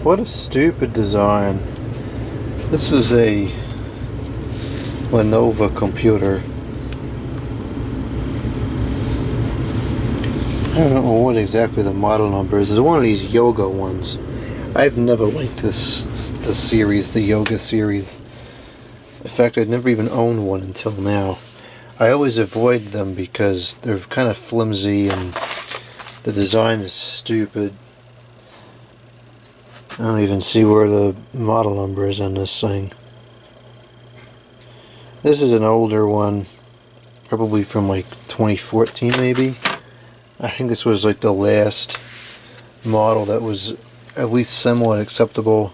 What a stupid design. This is a Lenovo computer. I don't know what exactly the model number is. It's one of these yoga ones. I've never liked this series, the yoga series. In fact, I'd never even owned one until now. I always avoid them because they're kind of flimsy and the design is stupid. I don't even see where the model number is on this thing. This is an older one, probably from like 2014 maybe. I think this was like the last model that was at least somewhat acceptable.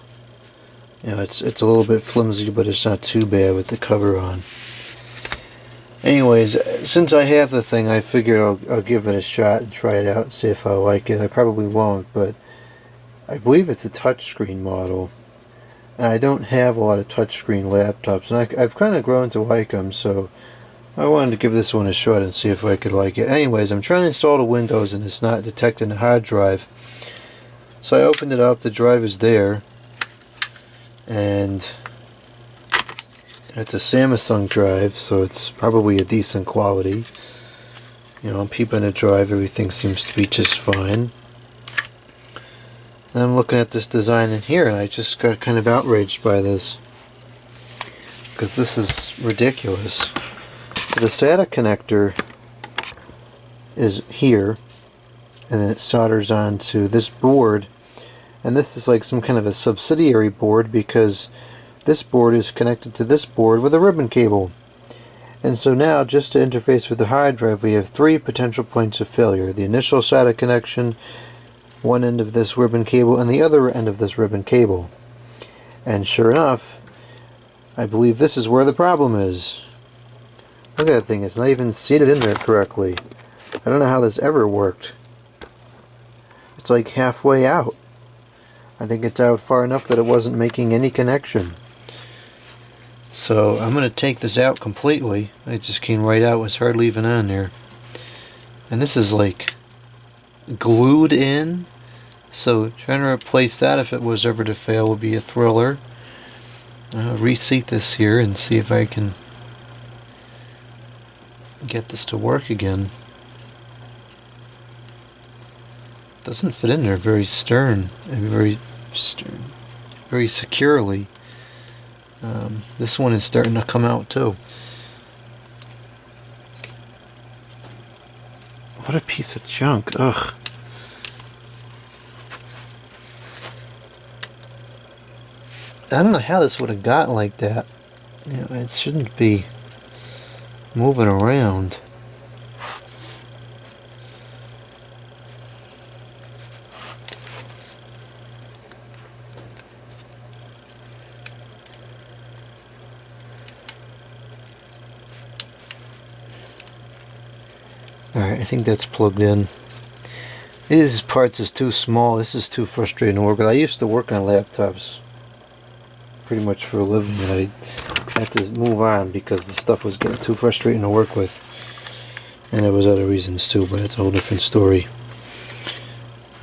You know, it's a little bit flimsy, but it's not too bad with the cover on. Anyways, since I have the thing, I figured I'll give it a shot and try it out and see if I like it. I probably won't, but I believe it's a touchscreen model. And I don't have a lot of touchscreen laptops, and I've kind of grown to like them, so I wanted to give this one a shot and see if I could like it. Anyways, I'm trying to install the Windows and it's not detecting the hard drive. So I opened it up, the drive is there, and it's a Samsung drive, so it's probably a decent quality. You know, I'm peeping the drive, everything seems to be just fine. And I'm looking at this design in here and I just got kind of outraged by this, because this is ridiculous. The SATA connector is here, and then it solders onto this board, and this is like some kind of a subsidiary board because this board is connected to this board with a ribbon cable. And so now, just to interface with the hard drive, we have 3 potential points of failure: the initial SATA connection, one end of this ribbon cable, and the other end of this ribbon cable. And sure enough, I believe this is where the problem is. Look at that thing, it's not even seated in there correctly. I don't know how this ever worked. It's like halfway out. I think it's out far enough that it wasn't making any connection. So I'm going to take this out completely. It just came right out, it was hardly even on there. And this is like glued in, so trying to replace that if it was ever to fail would be a thriller. I'll reseat this here and see if I can get this to work again. Doesn't fit in there very very securely. This one is starting to come out too. What a piece of junk. Ugh. I don't know how this would have gotten like that. You know, it shouldn't be moving around. Alright, I think that's plugged in. These parts is too small. This is too frustrating to work with. I used to work on laptops pretty much for a living, and I had to move on because the stuff was getting too frustrating to work with. And there was other reasons too, but it's a whole different story.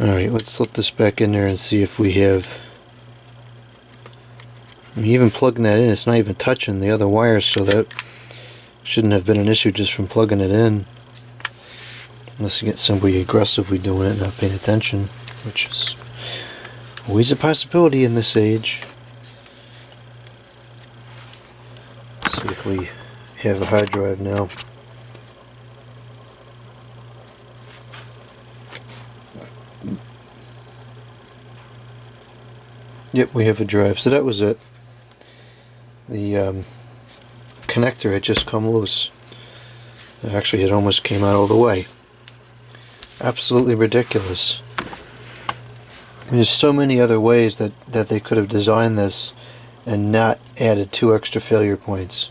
Alright, let's slip this back in there and see if we have... I mean, even plugging that in, it's not even touching the other wires, so that shouldn't have been an issue just from plugging it in. Unless you get somebody aggressively doing it and not paying attention, which is always a possibility in this age. Let's see if we have a hard drive now. Yep, we have a drive. So that was it. The connector had just come loose. Actually, it almost came out all the way. Absolutely ridiculous. I mean, there's so many other ways that they could have designed this and not added 2 extra failure points.